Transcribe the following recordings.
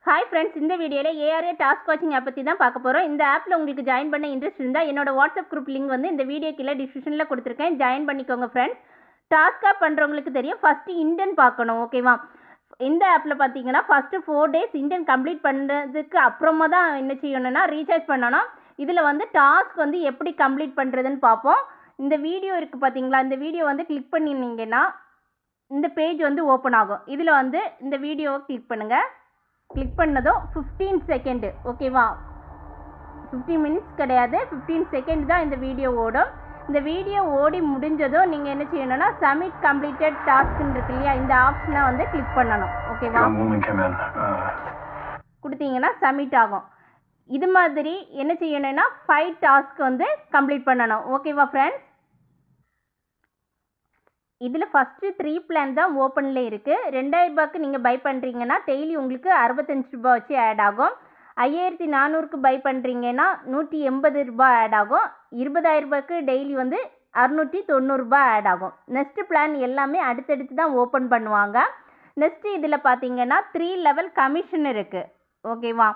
Hi friends, இந்த வீடியோவில் ARA task வாட்சிங் ஆப் பற்றி தான் பார்க்க போகிறோம். இந்த ஆப்பில் உங்களுக்கு ஜாயின் பண்ண இன்ட்ரெஸ்ட் இருந்தால் என்னோட வாட்ஸ்அப் குரூப் லிங்க் வந்து இந்த வீடியோ கீழே டிஸ்கிரிப்ஷனில் கொடுத்துருக்கேன். ஜாயின் பண்ணிக்கோங்க ஃப்ரெண்ட்ஸ். டாஸ்க் ஆப் பண்ணுறவங்களுக்கு தெரியும், ஃபஸ்ட்டு இன்டென்ட் பார்க்கணும். ஓகேவா? இந்த ஆப்பில் பார்த்தீங்கன்னா ஃபஸ்ட்டு 4 days இன்டென்ட் கம்ப்ளீட் பண்ணுறதுக்கு அப்புறமா தான் என்ன செய்யணும்னா ரீசார்ஜ் பண்ணணும். இதில் வந்து டாஸ்க் வந்து எப்படி கம்ப்ளீட் பண்ணுறதுன்னு பார்ப்போம். இந்த வீடியோ இருக்குது பார்த்தீங்களா, இந்த வீடியோ வந்து கிளிக் பண்ணியிருந்தீங்கன்னா இந்த பேஜ் வந்து ஓப்பன் ஆகும். இதில் வந்து இந்த வீடியோவை கிளிக் பண்ணுங்கள். கிளிக் பண்ணதும் 15 செகண்டு, ஓகேவா? 15 மினிட்ஸ் கிடையாது, 15 செகண்ட் தான் இந்த வீடியோ ஓடும். இந்த வீடியோ ஓடி முடிஞ்சதும் நீங்கள் என்ன செய்யணும்னா சப்மிட் கம்ப்ளீட்டட் டாஸ்க்னு இருக்கு இல்லையா, இந்த ஆப்ஷனை வந்து கிளிக் பண்ணணும். ஓகேவா? கொடுத்தீங்கன்னா சப்மிட் ஆகும். இது மாதிரி என்ன செய்யணும்னா 5 டாஸ்க் வந்து கம்ப்ளீட் பண்ணணும். ஓகேவா ஃப்ரெண்ட்ஸ்? இதில் ஃபஸ்ட்டு 3 பிளான் தான் ஓப்பனில் இருக்குது. 2000 ரூபாய்க்கு நீங்கள் பை பண்ணுறீங்கன்னா டெய்லி உங்களுக்கு 65 ரூபா வச்சு ஆட் ஆகும். 5400க்கு பை பண்ணுறீங்கன்னா 180 ரூபா ஆட் ஆகும். 20000 ரூபாய்க்கு டெய்லி வந்து 690 ரூபா ஆட் ஆகும். நெக்ஸ்ட்டு பிளான் எல்லாமே அடுத்தடுத்து தான் ஓப்பன் பண்ணுவாங்க. நெக்ஸ்ட்டு இதில் பார்த்தீங்கன்னா 3 லெவல் கமிஷன் இருக்குது. ஓகேவா?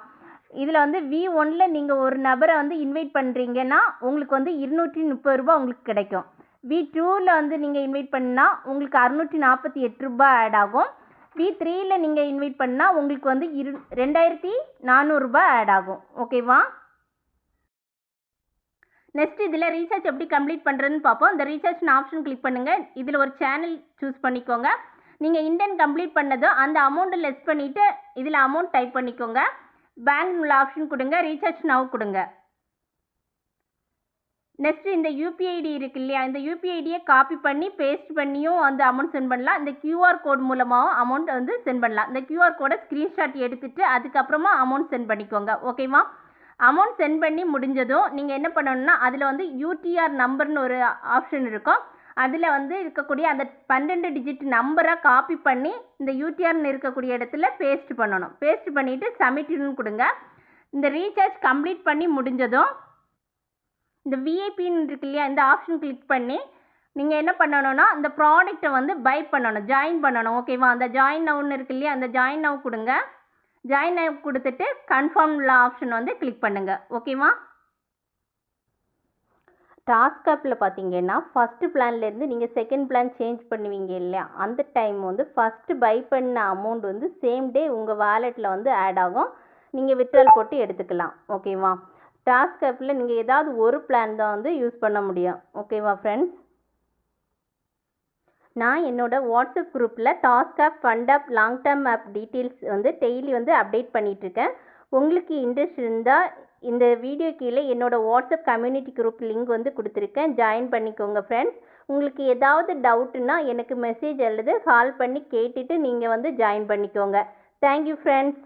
இதில் வந்து V1ல் நீங்கள் ஒரு நபரை வந்து இன்வைட் பண்ணுறீங்கன்னா உங்களுக்கு வந்து 230 ரூபா உங்களுக்கு கிடைக்கும். V2ல் வந்து நீங்கள் இன்வைட் பண்ணால் உங்களுக்கு 648 ரூபா ஆட் ஆகும். V3ல் நீங்கள் இன்வைட் பண்ணால் உங்களுக்கு வந்து 2400 ரூபா ஆட் ஆகும். ஓகேவா? நெக்ஸ்ட் இதில் ரீசார்ஜ் எப்படி கம்ப்ளீட் பண்ணுறதுன்னு பார்ப்போம். இந்த ரீசார்ஜ்னு ஆப்ஷன் கிளிக் பண்ணுங்கள். இதில் ஒரு சேனல் சூஸ் பண்ணிக்கோங்க. நீங்கள் இன்டென்ட் கம்ப்ளீட் பண்ணதும் அந்த அமௌண்ட்டை லெஸ் பண்ணிவிட்டு இதில் அமௌண்ட் டைப் பண்ணிக்கோங்க. பேங்க் உள்ள ஆப்ஷன் கொடுங்க, ரீசார்ஜ் நவ் கொடுங்க. நெக்ஸ்ட்டு இந்த யூபிஐடி இருக்கு இல்லையா, இந்த யூபிஐடியை காப்பி பண்ணி பேஸ்ட் பண்ணியும் அந்த அமௌண்ட் சென்ட் பண்ணலாம். இந்த கியூஆர் கோட் மூலமாகவும் அமௌண்ட் வந்து சென்ட் பண்ணலாம். இந்த கியூஆர் கோடை ஸ்க்ரீன்ஷாட் எடுத்துகிட்டு அதுக்கப்புறமா அமௌண்ட் சென்ட் பண்ணிக்கோங்க. ஓகேவா? அமௌண்ட் சென்ட் பண்ணி முடிஞ்சதும் நீங்கள் என்ன பண்ணணும்னா அதில் வந்து யூடிஆர் நம்பர்னு ஒரு ஆப்ஷன் இருக்கும். அதில் வந்து இருக்கக்கூடிய அந்த 12 டிஜிட் நம்பரை காப்பி பண்ணி இந்த யூடிஆர்னு இருக்கக்கூடிய இடத்துல பேஸ்ட் பண்ணணும். பேஸ்ட் பண்ணிவிட்டு சப்மிட்னு கொடுங்க. இந்த ரீசார்ஜ் கம்ப்ளீட் பண்ணி முடிஞ்சதும் இந்த விஐபின்னு இருக்கு இல்லையா, இந்த ஆப்ஷன் கிளிக் பண்ணி நீங்கள் என்ன பண்ணணும்னா இந்த ப்ராடக்ட்டை வந்து பை பண்ணணும், ஜாயின் பண்ணணும். ஓகேவா? அந்த ஜாயின் நவுன்னு இருக்கு இல்லையா, அந்த ஜாயின் நவ் கொடுங்க. ஜாயின் நவ் கொடுத்துட்டு கன்ஃபார்ம் உள்ள ஆப்ஷன் வந்து கிளிக் பண்ணுங்கள். ஓகேவா? டாஸ்க் ஆப்பில் பார்த்தீங்கன்னா ஃபஸ்ட்டு பிளான்லேருந்து நீங்கள் செகண்ட் பிளான் சேஞ்ச் பண்ணுவீங்க இல்லையா, அந்த டைம் வந்து ஃபஸ்ட்டு பை பண்ண அமௌண்ட் வந்து சேம் டே உங்கள் வாலெட்டில் வந்து ஆட் ஆகும். நீங்கள் வித்ட்ரால் போட்டு எடுத்துக்கலாம். ஓகேவா? டாஸ்க் ஆப்பில் நீங்கள் ஏதாவது ஒரு பிளான் தான் வந்து யூஸ் பண்ண முடியும். ஓகேவா ஃப்ரெண்ட்ஸ்? நான் என்னோடய வாட்ஸ்அப் குரூப்பில் task app, fund app, long term app details வந்து டெய்லி வந்து அப்டேட் பண்ணிகிட்ருக்கேன். உங்களுக்கு இன்ட்ரெஸ்ட் இருந்தால் இந்த வீடியோ கீழே என்னோடய வாட்ஸ்அப் கம்யூனிட்டி குரூப் லிங்க் வந்து கொடுத்துருக்கேன். ஜாயின் பண்ணிக்கோங்க ஃப்ரெண்ட்ஸ். உங்களுக்கு ஏதாவது டவுட்டுன்னா எனக்கு மெசேஜ் அல்லது கால் பண்ணி கேட்டுட்டு நீங்கள் வந்து ஜாயின் பண்ணிக்கோங்க. Thank you friends.